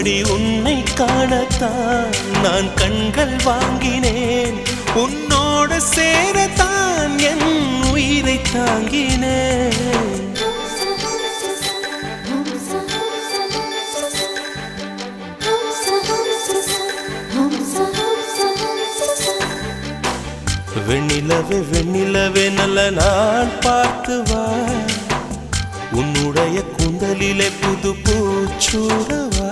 அடி உன்னை காணத்தான் நான் கண்கள் வாங்கினேன், உன்னோடு சேரத்தான் என் உயிரை தாங்கினேன். வெண்ணிலவே வெண்ணிலவே நல்ல நாள் பார்த்து வா, உன்னுடைய கூந்தலிலே புது பூச்சூடவா.